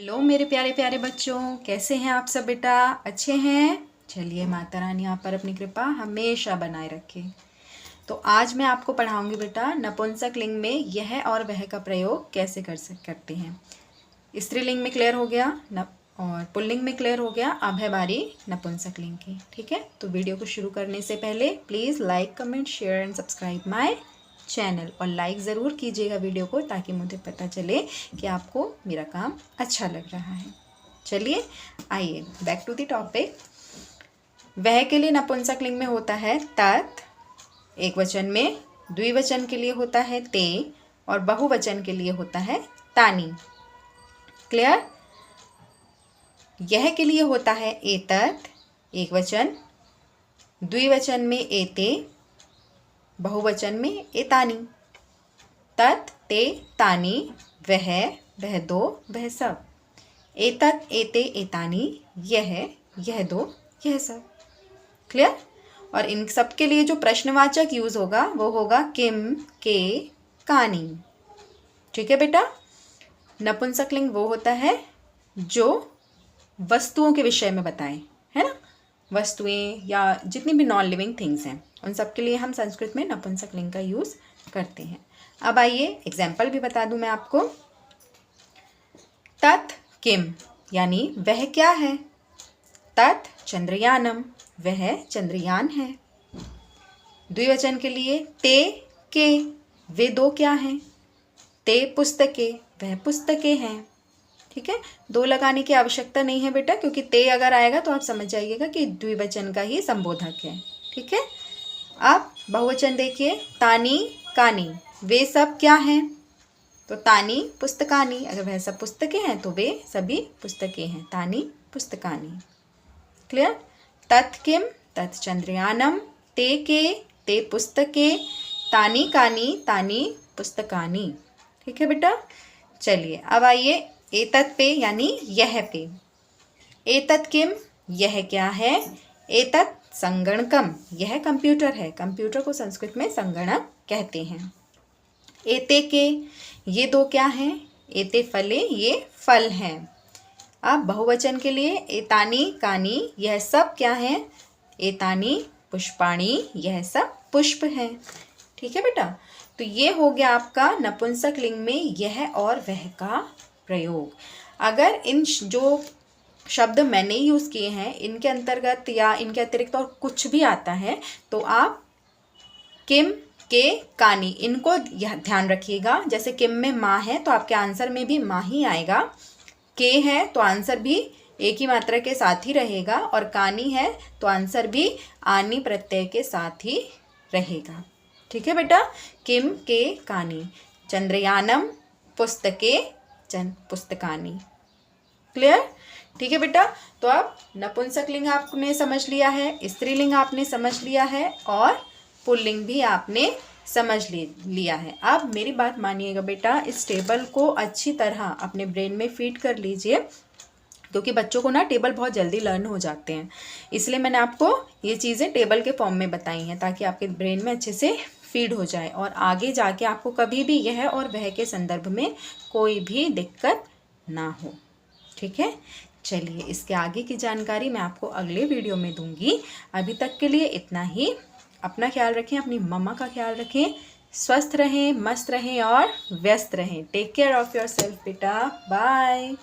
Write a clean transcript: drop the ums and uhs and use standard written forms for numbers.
Hello मेरे प्यारे प्यारे बच्चों, कैसे हैं आप सब बेटा? अच्छे हैं? चलिए माता रानी आप पर अपनी कृपा हमेशा बनाए रखे। तो आज मैं आपको पढ़ाऊंगी बेटा नपुंसक लिंग में यह और वह का प्रयोग कैसे करते हैं। स्त्रीलिंग में क्लियर हो गया और पुल्लिंग में क्लियर हो गया। अब है बारी नपुंसक लिंग की। ठीक है, तो वीडियो को शुरू करने से पहले please like, comment, share and subscribe my channel और लाइक ज़रूर कीजिएगा वीडियो को, ताकि मुझे पता चले कि आपको मेरा काम अच्छा लग रहा है। चलिए आइए बैक टू द टॉपिक। वह के लिए नपुंसक लिंग में होता है तत्, एक वचन में, द्विवचन के लिए होता है ते और बहुवचन के लिए होता है तानी। क्लियर? यह के लिए होता है एतत्, एक वचन, द्विवचन में एते, बहुवचन में एतानी। तत्, ते, तानी, वह दो, वह सब। एतत्, एते, एतानी, यह दो, यह सब। क्लियर? और इन सब के लिए जो प्रश्नवाचक यूज होगा वो होगा किम, के, कानी। ठीक है बेटा? नपुंसक लिंग वो होता है जो वस्तुओं के विषय में बताएं, है ना? वस्तुएं या जितनी भी नॉन लिविंग थिंग्स हैं उन सब के लिए हम संस्कृत में नपुंसक लिंग का यूज करते हैं। अब आइए एग्जाम्पल भी बता दूं मैं आपको। तत् किम यानी वह क्या है। तत् चंद्रयानम, वह चंद्रयान है। द्विवचन के लिए ते के, वे दो क्या हैं। ते पुस्तके, वह पुस्तकें हैं। ठीक है, दो लगाने की आवश्यकता नहीं है बेटा, क्योंकि ते अगर आएगा तो आप समझ जाइएगा कि द्विवचन का ही संबोधक है। ठीक है, अब बहुवचन देखिए, तानी कानी, वे सब क्या हैं। तो तानी पुस्तकानी, अगर वह सब पुस्तकें हैं तो वे सभी पुस्तकें हैं। तानी पुस्तकानी। क्लियर? तत् किम, तत् चंद्रयानम, ते के, ते पुस्तके, तानी कानी, तानी पुस्तकानी। ठीक है बेटा? चलिए अब आइए एतत् पे यानी यह पे। एतत् किम, यह क्या है। एतत् संगणकम, यह कंप्यूटर है। कंप्यूटर को संस्कृत में संगणक कहते हैं। एते के, ये दो क्या हैं। एते फले, ये फल हैं। अब बहुवचन के लिए एतानी कानी, यह सब क्या है। एतानी पुष्पाणी, यह सब पुष्प हैं। ठीक है बेटा? तो ये हो गया आपका नपुंसक लिंग में यह और वह का प्रयोग। अगर इन जो शब्द मैंने यूज़ किए हैं इनके अंतर्गत या इनके अतिरिक्त और कुछ भी आता है तो आप किम, के, कानी, इनको यह ध्यान रखिएगा। जैसे किम में माँ है तो आपके आंसर में भी माँ ही आएगा। के है तो आंसर भी एक ही मात्रा के साथ ही रहेगा, और कानी है तो आंसर भी आनी प्रत्यय के साथ ही रहेगा। ठीक है बेटा? किम, के, कानी, चंद्रयानम, पुस्तके, पुस्तकानी। क्लियर? ठीक है बेटा? तो अब नपुंसक लिंग आपने समझ लिया है, स्त्रीलिंग आपने समझ लिया है और पुल्लिंग भी आपने समझ लिया है। अब मेरी बात मानिएगा बेटा, इस टेबल को अच्छी तरह अपने ब्रेन में फीड कर लीजिए, क्योंकि बच्चों को ना टेबल बहुत जल्दी लर्न हो जाते हैं। इसलिए मैंने आपको ये चीज़ें टेबल के फॉर्म में बताई हैं, ताकि आपके ब्रेन में अच्छे से फीड हो जाए और आगे जाके आपको कभी भी यह और वह के संदर्भ में कोई भी दिक्कत ना हो। ठीक है? चलिए इसके आगे की जानकारी मैं आपको अगले वीडियो में दूंगी। अभी तक के लिए इतना ही। अपना ख्याल रखें, अपनी मम्मा का ख्याल रखें, स्वस्थ रहें, मस्त रहें और व्यस्त रहें। Take care of your self बेटा। बाय।